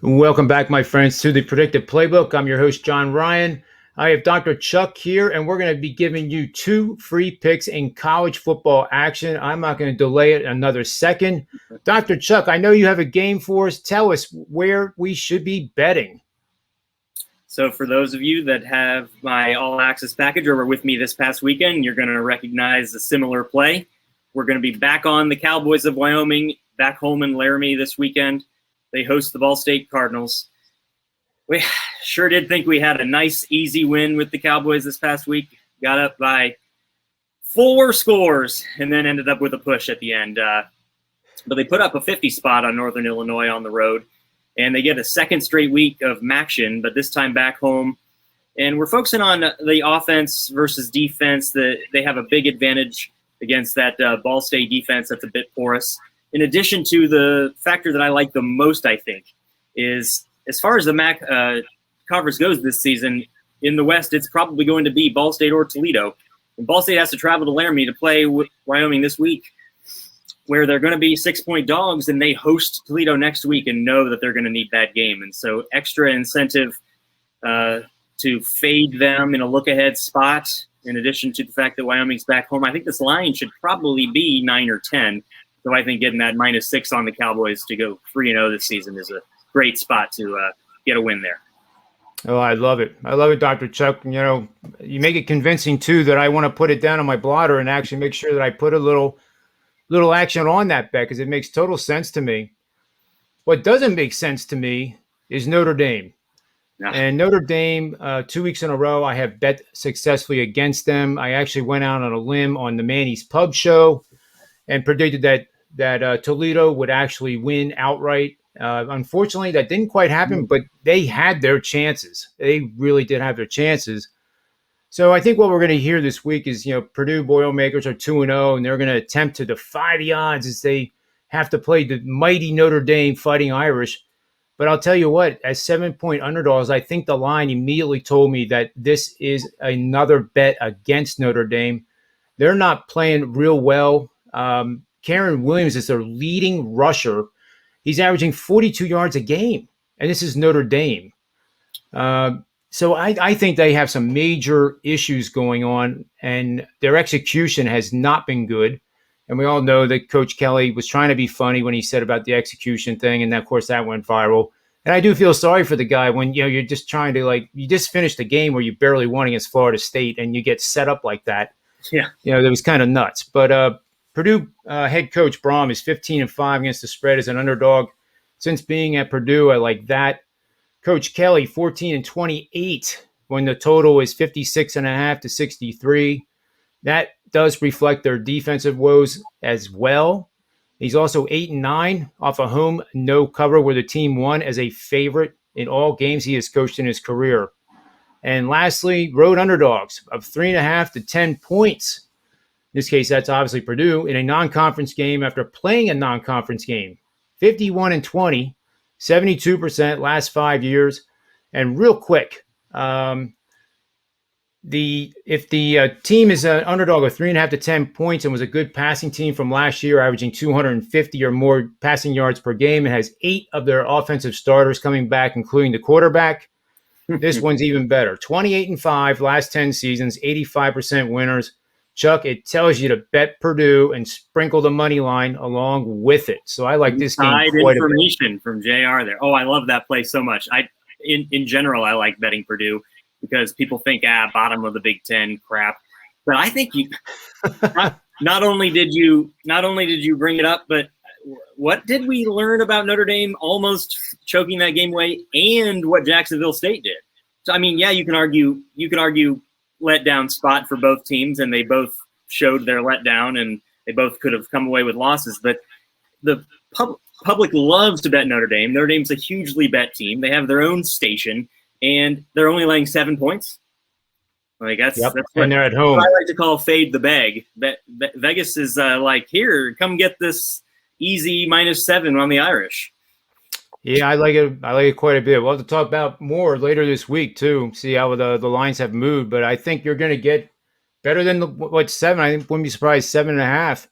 Welcome back, my friends, to the Predictive Playbook. I'm your host, John Ryan. I have Dr. Chuck here, and we're going to be giving you 2 free picks in college football action. I'm not going to delay it another second. Dr. Chuck, I know you have a game for us. Tell us where we should be betting. So for those of you that have my all-access package or were with me this past weekend, you're going to recognize a similar play. We're going to be back on the Cowboys of Wyoming, back home in Laramie this weekend. They host the Ball State Cardinals. We sure did think we had a nice, easy win with the Cowboys this past week. Got up by 4 scores and then ended up with a push at the end. But they put up a 50 spot on Northern Illinois on the road. And they get a second straight week of action, but this time back home. And we're focusing on the offense versus defense. They have a big advantage against that Ball State defense that's a bit porous. In addition to the factor that I like the most, I think, is as far as the MAC conference goes this season, in the West, it's probably going to be Ball State or Toledo. And Ball State has to travel to Laramie to play with Wyoming this week, where they're going to be 6-point dogs, and they host Toledo next week and know that they're going to need that game. And so extra incentive to fade them in a look-ahead spot, in addition to the fact that Wyoming's back home. I think this line should probably be 9 or 10. So I think getting that -6 on the Cowboys to go 3-0 this season is a great spot to get a win there. Oh, I love it. I love it, Dr. Chuck. You know, you make it convincing, too, that I want to put it down on my blotter and actually make sure that I put a little action on that bet because it makes total sense to me. What doesn't make sense to me is Notre Dame. Yeah. And Notre Dame, 2 weeks in a row, I have bet successfully against them. I actually went out on a limb on the Manny's Pub Show and predicted that Toledo would actually win outright. Unfortunately, that didn't quite happen, but they had their chances. They really did have their chances. So I think what we're going to hear this week is, Purdue Boilermakers are 2-0, and they're going to attempt to defy the odds as they have to play the mighty Notre Dame Fighting Irish. But I'll tell you what, as 7-point underdogs, I think the line immediately told me that this is another bet against Notre Dame. They're not playing real well. Karen Williams is their leading rusher. He's averaging 42 yards a game, and this is Notre Dame. So I think they have some major issues going on, and their execution has not been good. And we all know that Coach Kelly was trying to be funny when he said about the execution thing, and of course that went viral. And I do feel sorry for the guy when you're just trying to you just finished a game where you barely won against Florida State, and you get set up like that. Yeah, that was kind of nuts. But Purdue head coach Braum is 15-5 against the spread as an underdog. Since being at Purdue, I like that. Coach Kelly, 14-28 when the total is 56.5 to 63. That does reflect their defensive woes as well. He's also 8-9 off a home no cover where the team won as a favorite in all games he has coached in his career. And lastly, road underdogs of 3.5 to 10 points. In this case, that's obviously Purdue in a non-conference game after playing a non-conference game. 51-20, 72% last 5 years. And real quick, if the team is an underdog of 3.5 to 10 points and was a good passing team from last year, averaging 250 or more passing yards per game, and has 8 of their offensive starters coming back, including the quarterback, this one's even better. 28-5 last 10 seasons, 85% winners. Chuck, it tells you to bet Purdue and sprinkle the money line along with it. So I like this game quite a bit. Information from JR there. Oh, I love that play so much. In general, I like betting Purdue because people think, bottom of the Big Ten crap. But I think you not only did you bring it up, but what did we learn about Notre Dame almost choking that game away and what Jacksonville State did? So I mean, yeah, you can argue letdown spot for both teams, and they both showed their letdown, and they both could have come away with losses. But the public loves to bet Notre Dame. Notre Dame's a hugely bet team. They have their own station, and they're only laying 7 points. That's what and they're at home. I like to call fade the bag. Vegas is here, come get this easy -7 on the Irish. Yeah, I like it quite a bit. We'll have to talk about more later this week too. See how the lines have moved, but I think you're going to get better than 7. I wouldn't be surprised 7.5.